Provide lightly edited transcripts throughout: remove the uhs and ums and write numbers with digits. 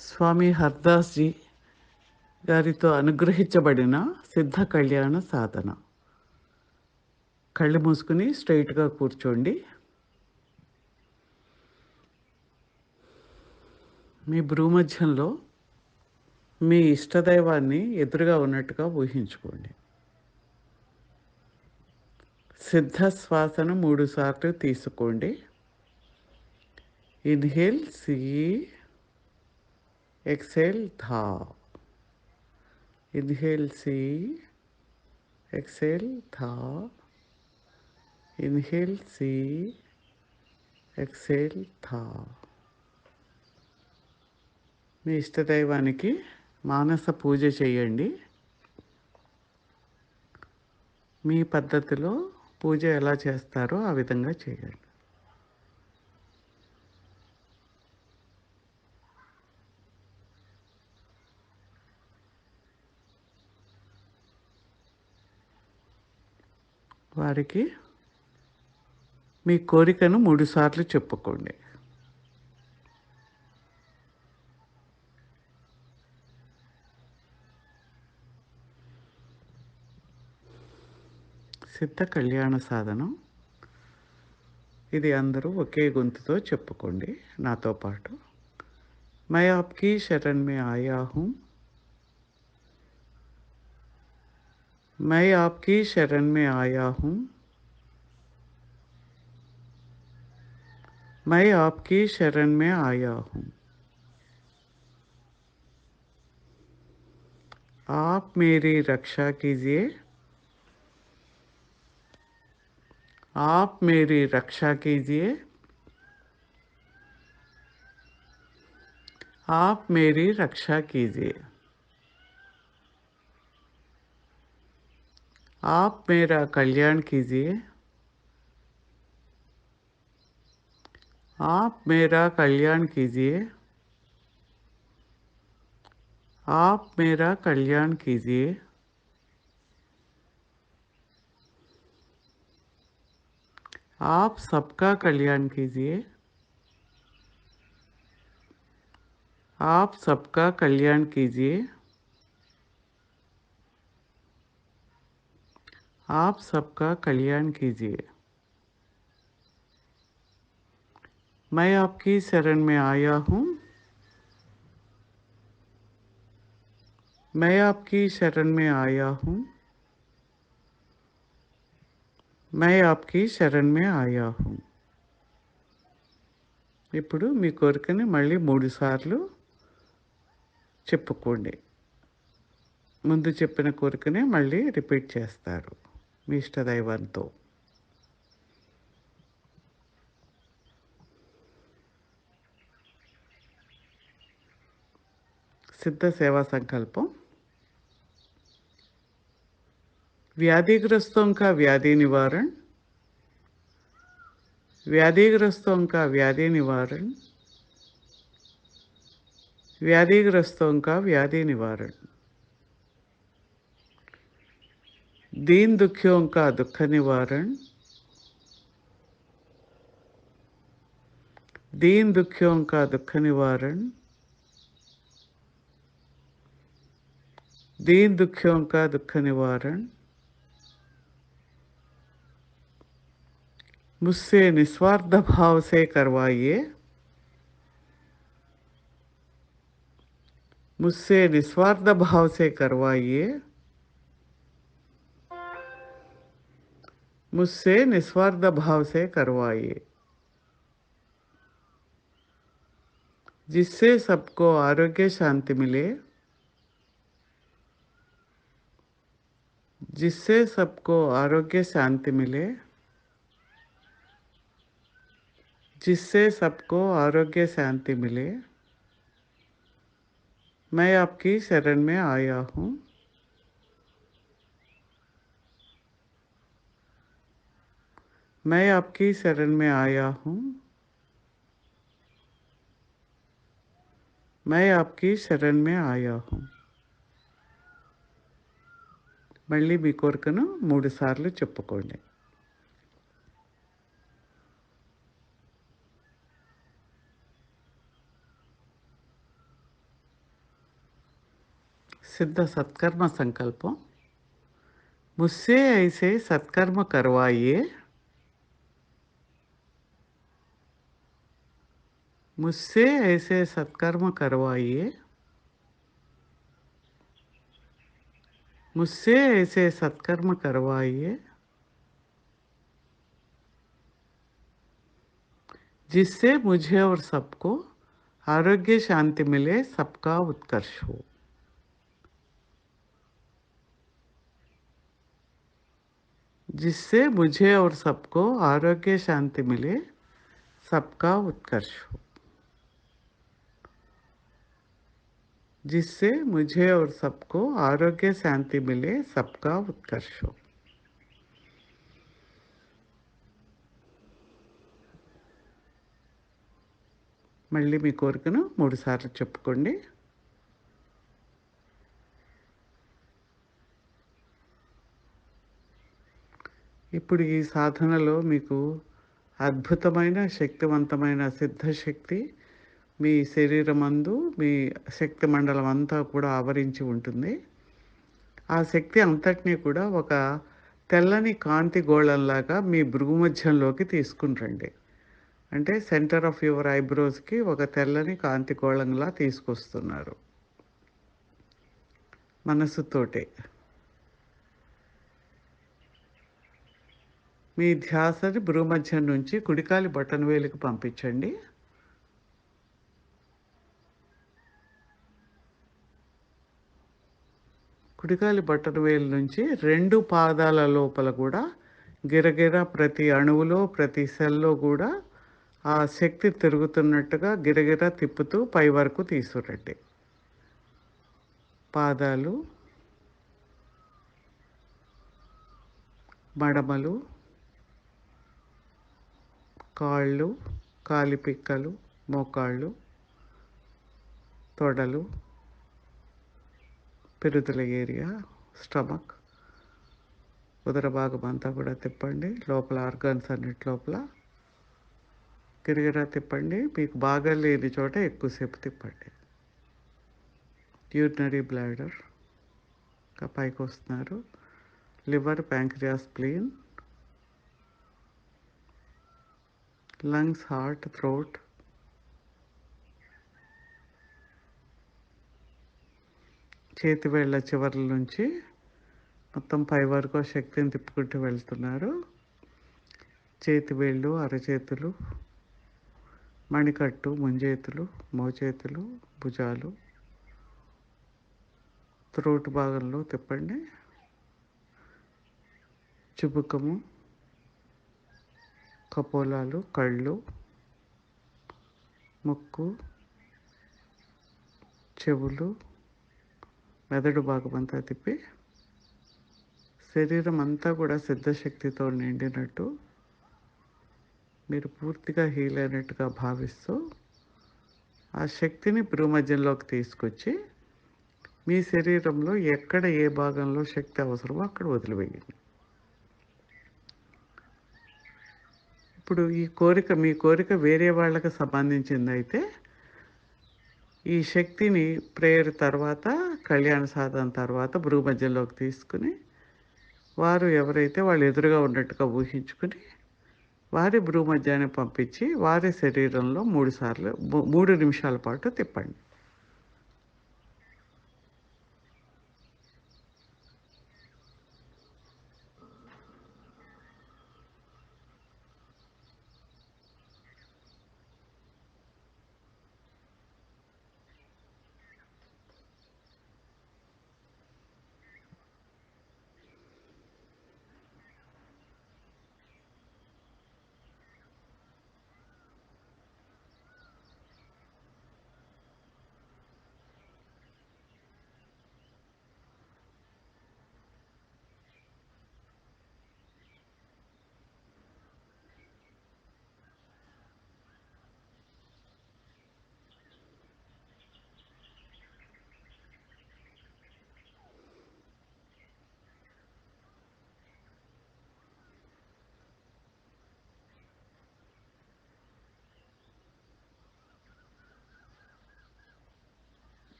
స్వామి Hardas G గారితో అనుగ్రహించబడిన సిద్ధ కళ్యాణ సాధన. కళ్ళు మూసుకుని స్ట్రైట్‌గా కూర్చోండి. మీ భ్రూమధ్యంలో మీ ఇష్టదైవాన్ని ఎదురుగా ఉన్నట్టుగా ఊహించుకోండి. సిద్ధ శ్వాసను 3 సార్లు తీసుకోండి. ఇన్‌హేల్ సి, ఎక్స్‌హేల్ ధా. ఇన్‌హేల్ సి, ఎక్స్‌హేల్ ధా. ఇన్‌హేల్ సి, ఎక్స్‌హేల్ ధా. మీ ఇష్టదైవానికి మానస పూజ చేయండి. మీ పద్ధతిలో పూజ ఎలా చేస్తారో ఆ విధంగా చేయండి. వారికి మీ కోరికను 3 సార్లు చెప్పుకోండి. సిద్ధ కళ్యాణ సాధనం. ఇది అందరూ ఒకే గొంతుతో చెప్పుకోండి నాతో పాటు. मैं आपकी शरण में आया हूँ. मैं आपकी शरण में आया हूँ. मैं आपकी शरण में आया हूँ. आप मेरी रक्षा कीजिए. आप मेरी रक्षा कीजिए. आप मेरी रक्षा कीजिए. आप मेरा कल्याण कीजिए. आप मेरा कल्याण कीजिए. आप मेरा कल्याण कीजिए. आप सबका कल्याण कीजिए. आप सबका कल्याण कीजिए. आप सबका कल्याण कीजिए. मैं आपकी शरण में आया हूँ. मैं आपकी शरण में आया हूँ. मैं आपकी शरण में आया हूँ. ఇప్పుడు మీ కోరికని మళ్ళీ 3 సార్లు చెప్పుకోండి. ముందు చెప్పిన కోరికనే మళ్ళీ రిపీట్ చేస్తారు మీ ఇష్టదైవంతో. सिद्ध सेवा संकल्पम. व्याधिग्रस्तों का व्याधि निवारण. व्याधिग्रस्तों का व्याधि निवारण. व्याधिग्रस्तों का व्याधि निवारण. दीन दुखियों का दुख निवारण. दीन दुखियों का दुख निवारण. दीन दुखियों का दुख निवारण. मुझसे निस्वार्थ भाव से करवाइए. मुझसे निस्वार्थ भाव से करवाइए. मुझसे निस्वार्थ भाव से करवाइए. जिससे सबको आरोग्य शांति मिले. जिससे सबको आरोग्य शांति मिले. जिससे सबको आरोग्य शांति मिले. मैं आपकी शरण में आया हूँ. मैं आपकी शरण में आया हूँ. मैं आपकी शरण में आया हूँ. మళ్ళీ మీ కోరికను 3 సార్లు చెప్పుకోండి. सिद्ध सत्कर्म संकल्पम, मुझसे ऐसे सत्कर्म करवाइए, मुझसे ऐसे सत्कर्म करवाइए, मुझसे ऐसे सत्कर्म करवाइए, जिससे मुझे और सबको आरोग्य शांति मिले, सबका उत्कर्ष हो। जिससे मुझे और सबको आरोग्य शांति मिले, सबका उत्कर्ष हो। जिससे मुझे और सबको आरोग्य शांति मिले, सबका उत्कर्ष हो। మళ్ళీ మీ కోరికను 3 సార్లు చెప్పుకోండి. ఇప్పుడు ఈ సాధనలో మీకు అద్భుతమైన శక్తివంతమైన సిద్ధశక్తి మీ శరీరమందు, మీ శక్తి మండలం అంతా కూడా ఆవరించి ఉంటుంది. ఆ శక్తి అంతటినీ కూడా ఒక తెల్లని కాంతి గోళంలాగా మీ భృగుమధ్యంలోకి తీసుకుని రండి. అంటే సెంటర్ ఆఫ్ యువర్ ఐబ్రోస్‌కి ఒక తెల్లని కాంతి గోళంలా తీసుకొస్తున్నారు మనసుతోటే. మీ ధ్యాసని భ్రూమధ్యం నుంచి కుడికాలి బొటనవేలుకి పంపించండి. కుడికాలి బొటనవేలు నుంచి 2 పాదాల లోపల కూడా గిరగిర ప్రతి అణువులో, ప్రతి సెల్‌లో కూడా ఆ శక్తి తిరుగుతున్నట్టుగా గిరగిర తిప్పుతూ పై వరకు తీసుకురండి. పాదాలు, మడమలు, కాళ్ళు, కాలిపిక్కలు, మోకాళ్ళు, తొడలు, పిరుదుల ఏరియా, స్టమక్, ఉదర భాగం అంతా కూడా తిప్పండి. లోపల ఆర్గాన్స్ అన్నిటి లోపల గిరగిరా తిప్పండి. మీకు బాగా లేని చోట ఎక్కువసేపు తిప్పండి. యూరినరీ బ్లాడర్ ఇంకా పైకి వస్తున్నారు. Liver, pancreas, spleen, lungs, heart, throat, చేతి వేళ్ళ చివర్ల నుంచి మొత్తం పై వరకు శక్తిని తిప్పుకుంటూ వెళ్తున్నారు. చేతి వేళ్ళు, అరచేతులు, మణికట్టు, ముంజేతులు, మోచేతులు, భుజాలు, థ్రోట్ భాగంలో తిప్పండి. చుబుకము, కపోలాలు, కళ్ళు, ముక్కు, చెవులు, మెదడు భాగం అంతా తిప్పి శరీరం అంతా కూడా సిద్ధశక్తితో నిండినట్టు మీరు పూర్తిగా హీల్ అయినట్టుగా భావిస్తూ ఆ శక్తిని భ్రూమధ్యంలోకి తీసుకొచ్చి మీ శరీరంలో ఎక్కడ ఏ భాగంలో శక్తి అవసరమో అక్కడ వదిలివేయండి. ఇప్పుడు మీ కోరిక వేరే వాళ్ళకి సంబంధించిందైతే ఈ శక్తిని ప్రేయర్ తర్వాత, కళ్యాణ సాధన తర్వాత భ్రూమధ్యంలోకి తీసుకుని వారు ఎవరైతే వాళ్ళు ఎదురుగా ఉన్నట్టుగా ఊహించుకుని వారి భ్రూమధ్యాన్ని పంపించి వారి శరీరంలో 3 సార్లు 3 నిమిషాల పాటు తిప్పండి.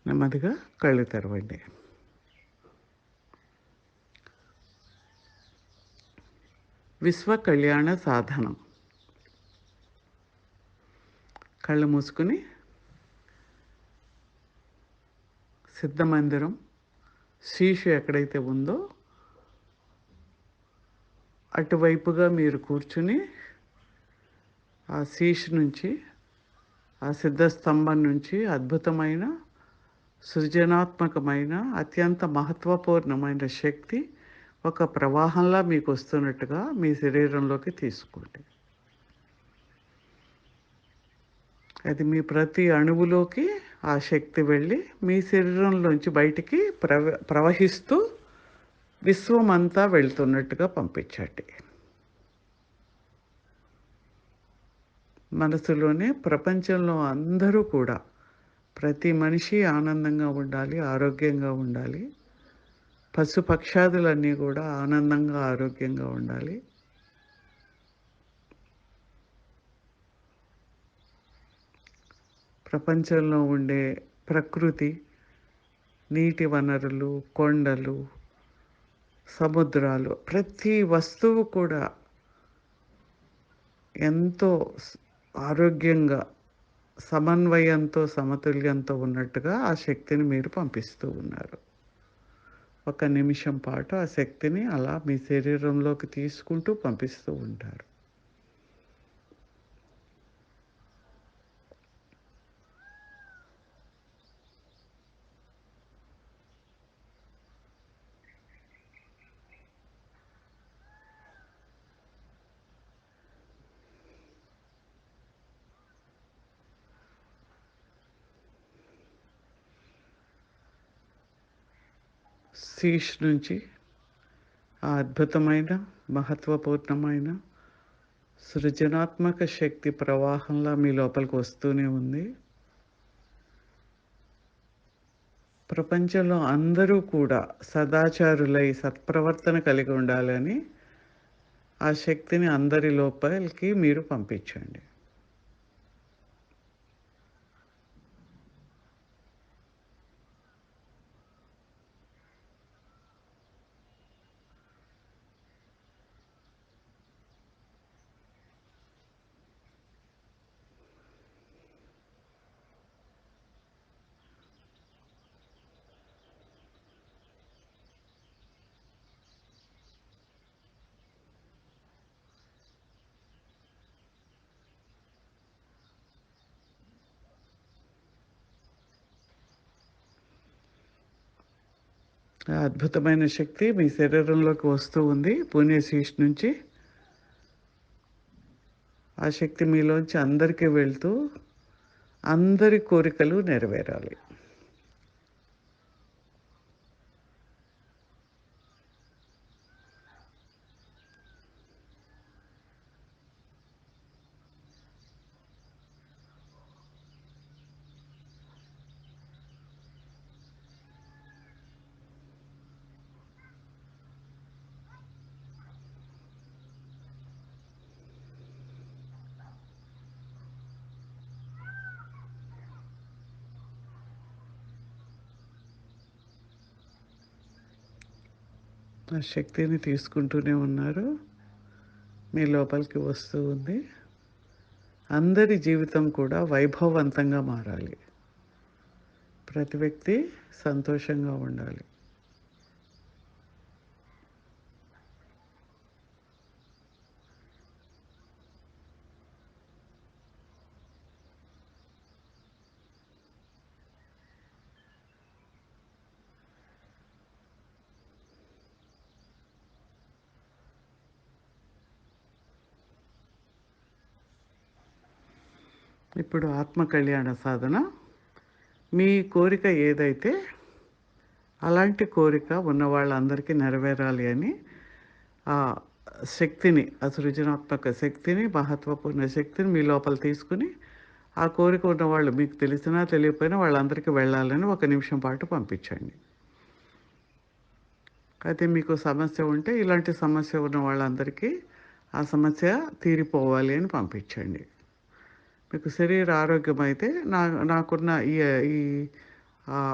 నెమ్మదిగా కళ్ళు తెరవండి. విశ్వ కళ్యాణ సాధనం. కళ్ళు మూసుకుని సిద్ధమందిరం శీషు ఎక్కడైతే ఉందో అటువైపుగా మీరు కూర్చుని ఆ శీషు నుంచి, ఆ సిద్ధస్తంభం నుంచి అద్భుతమైన, సృజనాత్మకమైన, అత్యంత మహత్వపూర్ణమైన శక్తి ఒక ప్రవాహంలా మీకు వస్తున్నట్టుగా మీ శరీరంలోకి తీసుకోండి. అది మీ ప్రతి అణువులోకి ఆ శక్తి వెళ్ళి మీ శరీరంలోంచి బయటికి ప్రవహిస్తూ విశ్వమంతా వెళ్తున్నట్టుగా పంపించండి. మనసులోనే ప్రపంచంలో అందరూ కూడా, ప్రతి మనిషి ఆనందంగా ఉండాలి, ఆరోగ్యంగా ఉండాలి. పశుపక్షాదులన్నీ కూడా ఆనందంగా, ఆరోగ్యంగా ఉండాలి. ప్రపంచంలో ఉండే ప్రకృతి, నీటి వనరులు, కొండలు, సముద్రాలు, ప్రతి వస్తువు కూడా ఎంతో ఆరోగ్యంగా, సమన్వయంతో, సమతుల్యంతో ఉన్నట్టుగా ఆ శక్తిని మీరు పంపిస్తూ ఉన్నారు. ఒక నిమిషం పాటు ఆ శక్తిని అలా మీ శరీరంలోకి తీసుకుంటూ పంపిస్తూ ఉంటారు. శీష్ నుంచి ఆ అద్భుతమైన, మహత్వపూర్ణమైన, సృజనాత్మక శక్తి ప్రవాహంలా మీ లోపలికి వస్తూనే ఉంది. ప్రపంచంలో అందరూ కూడా సదాచారులై సత్ప్రవర్తన కలిగి ఉండాలని ఆ శక్తిని అందరి లోపలికి మీరు పంపించండి. ఆ అద్భుతమైన శక్తి మీ శరీరంలోకి వస్తూ ఉంది. పుణ్య శీష్ నుంచి ఆ శక్తి మీలోంచి అందరికీ వెళ్తూ అందరి కోరికలు నెరవేరాలి. ఆ శక్తిని తీసుకుంటూనే ఉన్నారు. మీ లోపలికి వస్తూ ఉంది. అందరి జీవితం కూడా వైభవవంతంగా మారాలి. ప్రతి వ్యక్తి సంతోషంగా ఉండాలి. ఇప్పుడు ఆత్మ కళ్యాణ సాధన. మీ కోరిక ఏదైతే అలాంటి కోరిక ఉన్న వాళ్ళందరికీ నెరవేరాలి అని ఆ శక్తిని, ఆ సృజనాత్మక శక్తిని, మహత్వపూర్ణ శక్తిని మీ లోపల తీసుకుని ఆ కోరిక ఉన్నవాళ్ళు, మీకు తెలిసినా తెలియకపోయినా వాళ్ళందరికీ వెళ్ళాలని ఒక నిమిషం పాటు పంపించండి. అయితే మీకు సమస్య ఉంటే ఇలాంటి సమస్య ఉన్న వాళ్ళందరికీ ఆ సమస్య తీరిపోవాలి అని పంపించండి. మీకు శరీర ఆరోగ్యం అయితే నాకున్న ఈ ఈ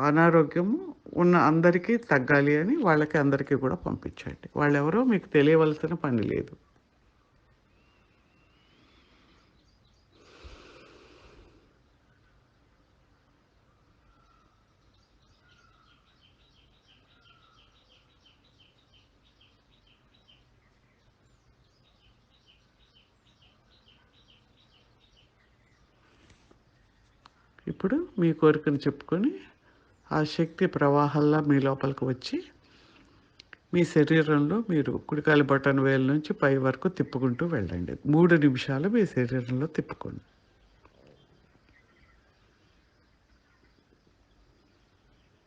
అనారోగ్యం ఉన్న అందరికీ తగ్గాలి అని వాళ్ళకి అందరికీ కూడా పంపించండి. వాళ్ళెవరో మీకు తెలియవలసిన పని లేదు. ఇప్పుడు మీ కోరికను చెప్పుకొని, ఆ శక్తి ప్రవాహంలా మీ లోపలికి వచ్చి, మీ శరీరంలో మీరు కుడికాలి బొటన వేలు నుంచి పై వరకు తిప్పుకుంటూ వెళ్ళండి. 3 నిమిషాలు మీ శరీరంలో తిప్పుకోండి.